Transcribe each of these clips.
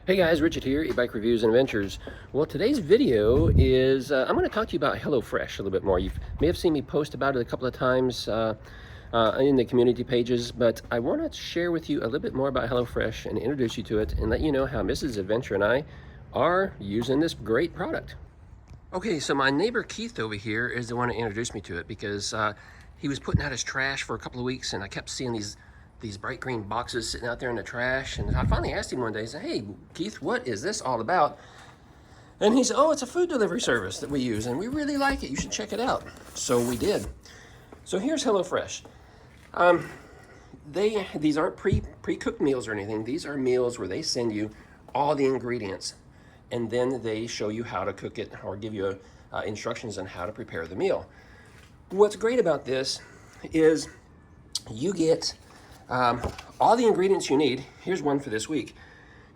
Hey guys, Richard here, eBike Reviews and Adventures. Well, today's video is, I'm going to talk to you about HelloFresh a little bit more. You may have seen me post about it a couple of times in the community pages, but I want to share with you a little bit more about HelloFresh and introduce you to it and let you know how Mrs. Adventure and I are using this great product. Okay, so my neighbor Keith over here is the one that introduced me to it because he was putting out his trash for a couple of weeks and I kept seeing these bright green boxes sitting out there in the trash, and I finally asked him one day, I said, hey Keith, what is this all about? And he said, oh, it's a food delivery service that we use and we really like it, you should check it out. So we did. So here's HelloFresh. These aren't pre-cooked meals or anything. These are meals where they send you all the ingredients and then they show you how to cook it or give you instructions on how to prepare the meal. What's great about this is you get all the ingredients you need. Here's one for this week.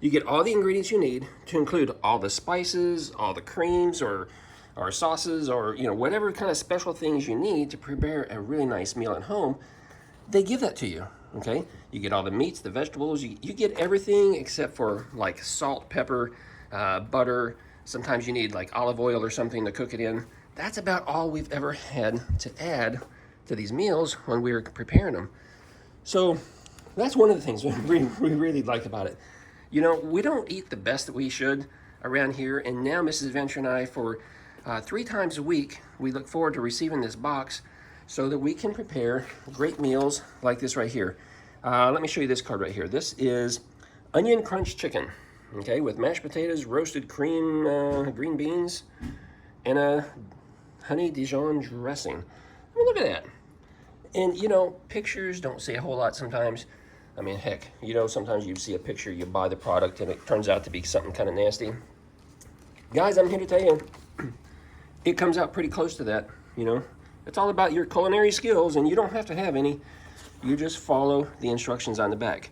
You get all the ingredients you need to include all the spices, all the creams or sauces, or whatever kind of special things you need to prepare a really nice meal at home. They give that to you. Okay, you get all the meats, the vegetables, you get everything except for like salt, pepper, butter. Sometimes you need like olive oil or something to cook it in. That's about all we've ever had to add to these meals when we were preparing them. So that's one of the things we really like about it. We don't eat the best that we should around here, and now Mrs. Adventure and I, for 3 times a week, we look forward to receiving this box so that we can prepare great meals like this right here. Let me show you this card right here. This is onion crunch chicken, okay, with mashed potatoes, roasted cream, green beans, and a honey Dijon dressing. I mean, look at that. And pictures don't say a whole lot sometimes. I mean, heck, sometimes you see a picture, you buy the product, and it turns out to be something kind of nasty. Guys, I'm here to tell you, it comes out pretty close to that, It's all about your culinary skills, and you don't have to have any. You just follow the instructions on the back.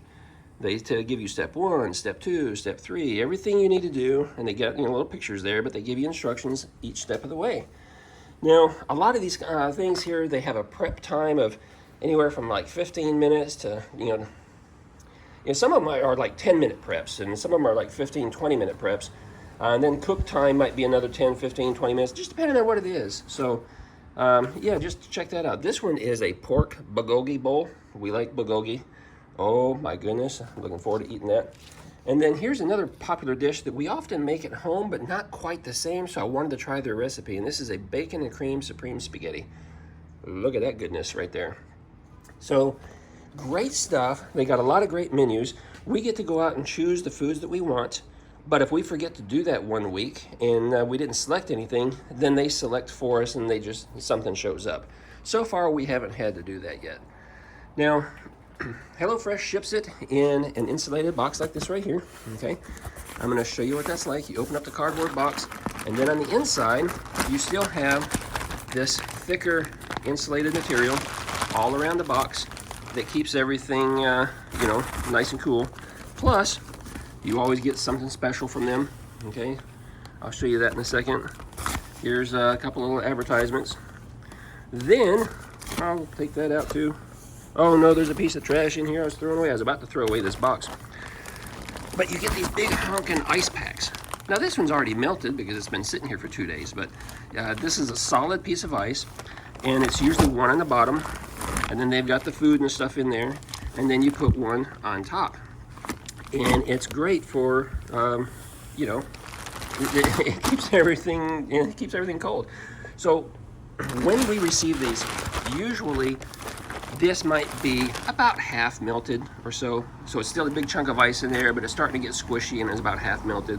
They give you step 1, step 2, step 3, everything you need to do, and they get little pictures there, but they give you instructions each step of the way. Now, a lot of these things here, they have a prep time of anywhere from like 15 minutes to, some of them are like 10-minute preps, and some of them are like 15, 20-minute preps. And then cook time might be another 10, 15, 20 minutes, just depending on what it is. So, yeah, just check that out. This one is a pork bulgogi bowl. We like bulgogi. Oh, my goodness. I'm looking forward to eating that. And then here's another popular dish that we often make at home, but not quite the same, so I wanted to try their recipe. And this is a bacon and cream supreme spaghetti. Look at that goodness right there. So, great stuff. They got a lot of great menus. We get to go out and choose the foods that we want, but if we forget to do that one week and we didn't select anything, then they select for us and something shows up. So far, we haven't had to do that yet. Now, HelloFresh ships it in an insulated box like this right here, okay? I'm gonna show you what that's like. You open up the cardboard box, and then on the inside, you still have this thicker insulated material all around the box that keeps everything, nice and cool. Plus, you always get something special from them, okay? I'll show you that in a second. Here's a couple little advertisements. Then, I'll take that out too. Oh no, there's a piece of trash in here I was throwing away. I was about to throw away this box. But you get these big honking ice packs. Now this one's already melted because it's been sitting here for 2 days, but this is a solid piece of ice, and it's usually one on the bottom, and then they've got the food and stuff in there, and then you put one on top. And it's great for, it keeps everything cold. So when we receive these, usually this might be about half melted or so. So it's still a big chunk of ice in there, but it's starting to get squishy and it's about half melted.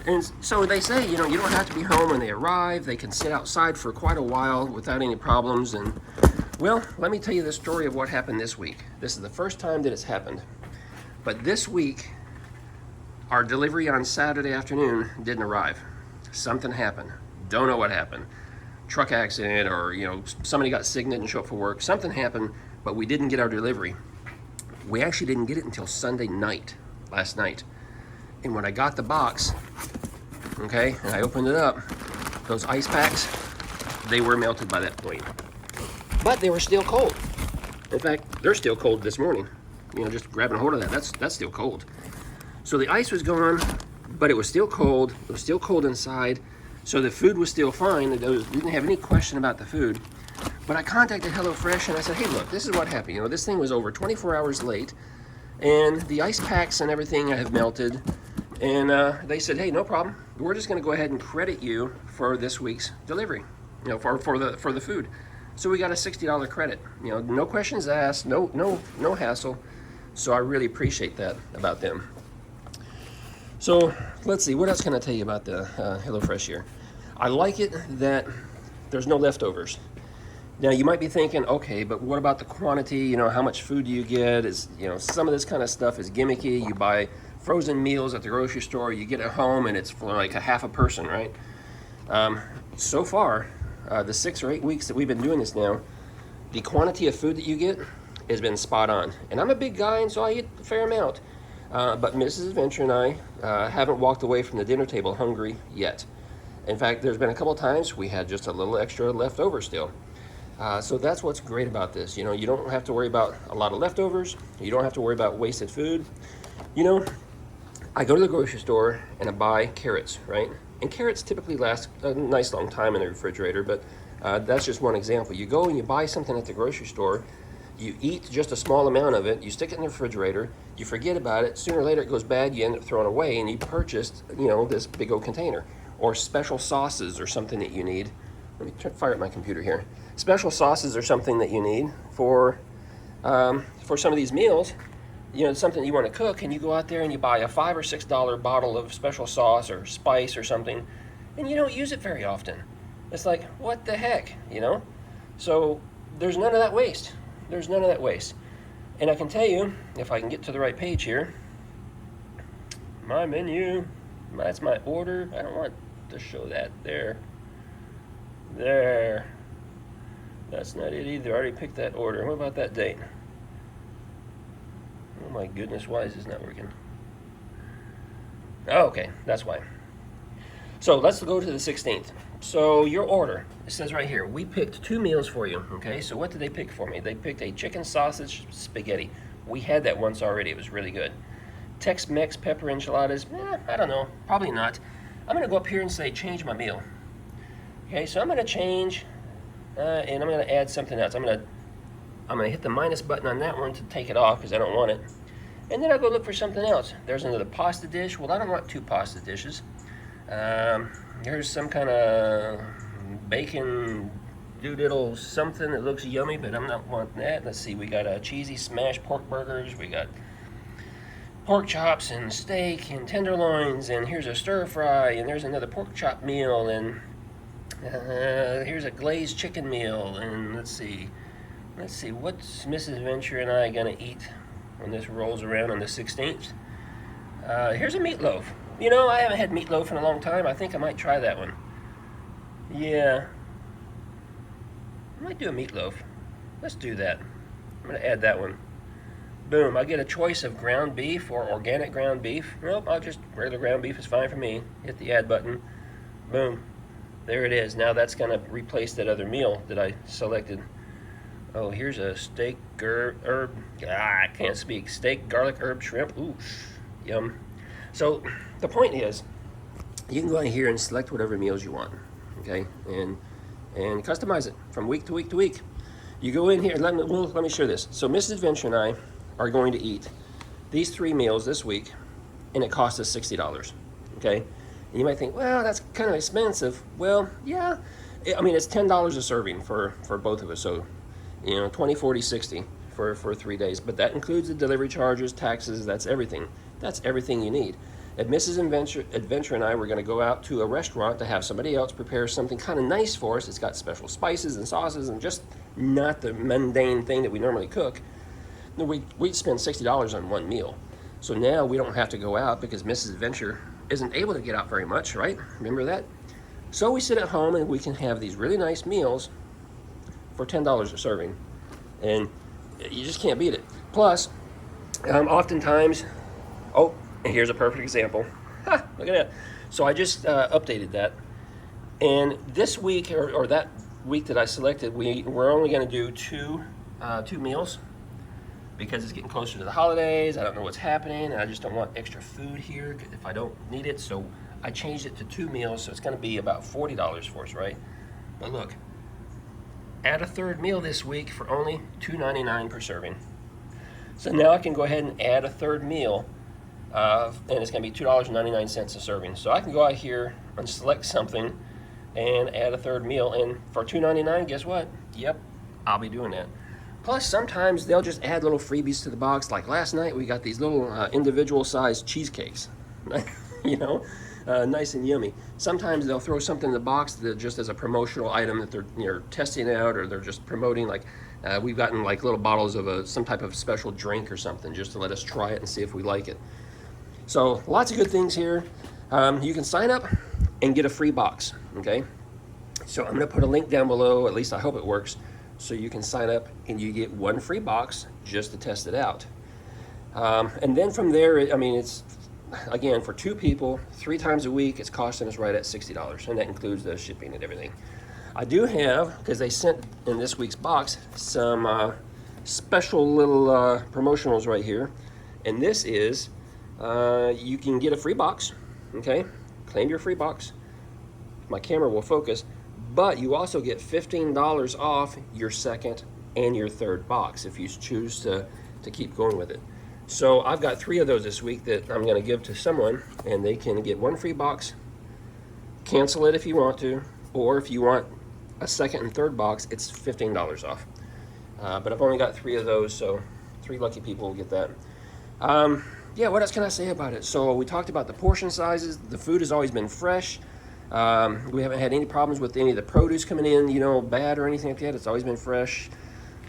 And so they say, you don't have to be home when they arrive. They can sit outside for quite a while without any problems. And well, let me tell you the story of what happened this week. This is the first time that it's happened. But this week, our delivery on Saturday afternoon didn't arrive. Something happened. Don't know what happened. Truck accident, or somebody got sick and didn't show up for work. Something happened, but we didn't get our delivery. We actually didn't get it until Sunday night, last night. And when I got the box, okay, and I opened it up, those ice packs, they were melted by that point. But they were still cold. In fact, they're still cold this morning. Just grabbing a hold of that, that's still cold. So the ice was gone, but it was still cold. It was still cold inside. So the food was still fine. We didn't have any question about the food. But I contacted HelloFresh and I said, hey, look, this is what happened. You know, this thing was over 24 hours late, and the ice packs and everything have melted. And they said, hey, no problem. We're just going to go ahead and credit you for this week's delivery, you know, for the food. So we got a $60 credit. You know, no questions asked, no hassle. So I really appreciate that about them. So let's see, what else can I tell you about the HelloFresh here? I like it that there's no leftovers. Now you might be thinking, okay, but what about the quantity? You know, how much food do you get? Is, you know, some of this kind of stuff is gimmicky. You buy frozen meals at the grocery store, you get it home and it's for like a half a person, right? So far, the 6 or 8 weeks that we've been doing this now, the quantity of food that you get has been spot on. And I'm a big guy, and so I eat a fair amount. But Mrs. Adventure and I haven't walked away from the dinner table hungry yet. In fact, there's been a couple of times we had just a little extra left over still. So that's what's great about this. You know, you don't have to worry about a lot of leftovers. You don't have to worry about wasted food. You know, I go to the grocery store and I buy carrots, right? And carrots typically last a nice long time in the refrigerator, but that's just one example. You go and you buy something at the grocery store, you eat just a small amount of it, you stick it in the refrigerator, you forget about it, sooner or later it goes bad, you end up throwing it away, and you purchased, you know, this big old container. Or special sauces or something that you need. Let me fire up my computer here. Special sauces or something that you need for some of these meals. You know, something you want to cook, and you go out there and you buy a $5 or $6 bottle of special sauce or spice or something, and you don't use it very often. It's like, what the heck, you know? So there's none of that waste. There's none of that waste. And I can tell you, if I can get to the right page here, my menu, that's my order. I don't want to show that there. There. That's not it either. I already picked that order. What about that date? Oh my goodness, why is this not working? Oh, okay, that's why. So let's go to the 16th. So your order, it says right here, we picked 2 meals for you, okay? So what did they pick for me? They picked a chicken sausage spaghetti. We had that once already. It was really good. Tex-Mex pepper enchiladas, I don't know, probably not. I'm gonna go up here and say change my meal. Okay, so I'm gonna change, and I'm gonna add something else. I'm gonna hit the minus button on that one to take it off because I don't want it. And then I'll go look for something else. There's another pasta dish. Well, I don't want 2 pasta dishes. Here's some kind of bacon doodle something that looks yummy, but I'm not wanting that. Let's see, we got a cheesy smashed pork burgers. We got pork chops and steak and tenderloins, and here's a stir fry, and there's another pork chop meal, and here's a glazed chicken meal, and let's see, what's Mrs. Venture and I gonna eat when this rolls around on the 16th? Here's a meatloaf. You know, I haven't had meatloaf in a long time. I think I might try that one. Yeah, I might do a meatloaf. Let's do that. I'm gonna add that one. Boom, I get a choice of ground beef or organic ground beef. Nope, regular ground beef is fine for me. Hit the add button. Boom, there it is. Now that's gonna replace that other meal that I selected. Oh, here's a steak I can't speak. Steak, garlic, herb, shrimp. Ooh, yum. So the point is, you can go in here and select whatever meals you want, okay, and customize it from week to week to week. You go in here. Let me share this. So Mrs. Adventure and I are going to eat these 3 meals this week, and it costs us $60. Okay, and you might think, well, that's kind of expensive. Well, yeah, I mean, it's $10 a serving for both of us. So, you know, 20, 40, 60 for 3 days. But that includes the delivery charges, taxes. That's everything. That's everything you need. If Mrs. Adventure and I were going to go out to a restaurant to have somebody else prepare something kind of nice for us, it's got special spices and sauces and just not the mundane thing that we normally cook, we'd spend $60 on one meal. So now we don't have to go out because Mrs. Adventure isn't able to get out very much, right? Remember that? So we sit at home and we can have these really nice meals for $10 a serving. And you just can't beat it. Plus, oftentimes, oh, and here's a perfect example. Ha, look at that. So I just updated that. And this week, or that week that I selected, we're only going to do two meals. because it's getting closer to the holidays. I don't know what's happening, and I just don't want extra food here if I don't need it. So I changed it to 2 meals, so it's gonna be about $40 for us, right? But look, add a third meal this week for only $2.99 per serving. So now I can go ahead and add a third meal, and it's gonna be $2.99 a serving. So I can go out here and select something and add a third meal, and for $2.99, guess what? Yep, I'll be doing that. Plus, sometimes they'll just add little freebies to the box. Like last night, we got these little individual-sized cheesecakes, you know, nice and yummy. Sometimes they'll throw something in the box that just as a promotional item that they're testing out, or they're just promoting. Like we've gotten like little bottles of some type of special drink or something, just to let us try it and see if we like it. So lots of good things here. You can sign up and get a free box. Okay, so I'm going to put a link down below. At least I hope it works. So you can sign up and you get 1 free box just to test it out. And then from there, I mean, it's, again, for 2 people, 3 times a week, it's costing us right at $60, and that includes the shipping and everything. I do have, because they sent in this week's box, some special little promotionals right here. And this is, you can get a free box, okay? Claim your free box. My camera will focus. But you also get $15 off your second and your third box if you choose to keep going with it. So I've got 3 of those this week that I'm going to give to someone, and they can get 1 free box, cancel it if you want to, or if you want a second and third box, it's $15 off. But I've only got 3 of those, so 3 lucky people will get that. Yeah, what else can I say about it? So we talked about the portion sizes. The food has always been fresh. We haven't had any problems with any of the produce coming in, you know, bad or anything like that. It's always been fresh.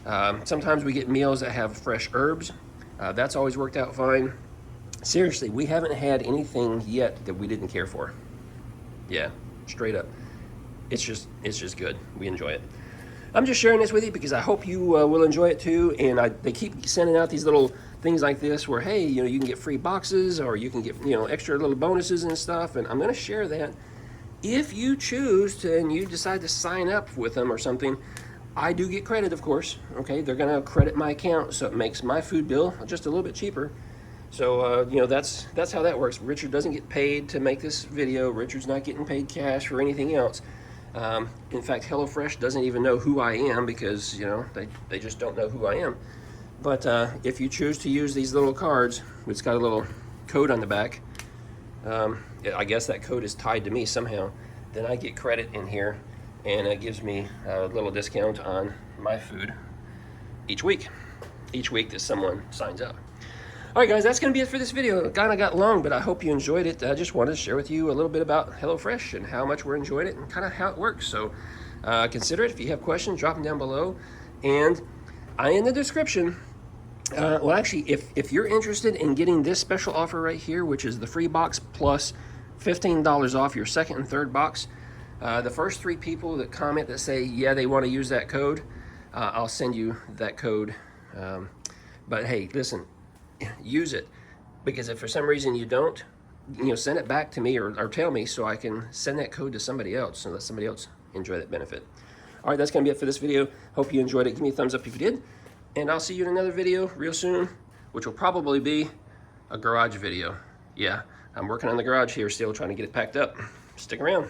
Sometimes we get meals that have fresh herbs. That's always worked out fine. Seriously, we haven't had anything yet that we didn't care for. Yeah, straight up. It's just good. We enjoy it. I'm just sharing this with you because I hope you will enjoy it too. And they keep sending out these little things like this where, hey, you know, you can get free boxes, or you can get, you know, extra little bonuses and stuff. And I'm going to share that. If you choose to, and you decide to sign up with them or something, I do get credit, of course. Okay, they're going to credit my account, so it makes my food bill just a little bit cheaper. So, you know, that's how that works. Richard doesn't get paid to make this video. Richard's not getting paid cash or anything else. In fact, HelloFresh doesn't even know who I am because, you know, they just don't know who I am. But if you choose to use these little cards, it's got a little code on the back. I guess that code is tied to me somehow. Then I get credit in here, and it gives me a little discount on my food each week that someone signs up. All right, guys, that's going to be it for this video. It kind of got long, but I hope you enjoyed it. I just wanted to share with you a little bit about HelloFresh and how much we're enjoying it and kind of how it works. So consider it. If you have questions, drop them down below. And in the description, well, actually, if you're interested in getting this special offer right here, which is the free box plus $15 off your second and third box, the first 3 people that comment that say, yeah, they want to use that code, I'll send you that code. But hey, listen, use it, because if for some reason you don't, you know, send it back to me or tell me so I can send that code to somebody else and let somebody else enjoy that benefit. All right, that's going to be it for this video. Hope you enjoyed it. Give me a thumbs up if you did. And I'll see you in another video real soon, which will probably be a garage video. Yeah, I'm working on the garage here still, trying to get it packed up. Stick around.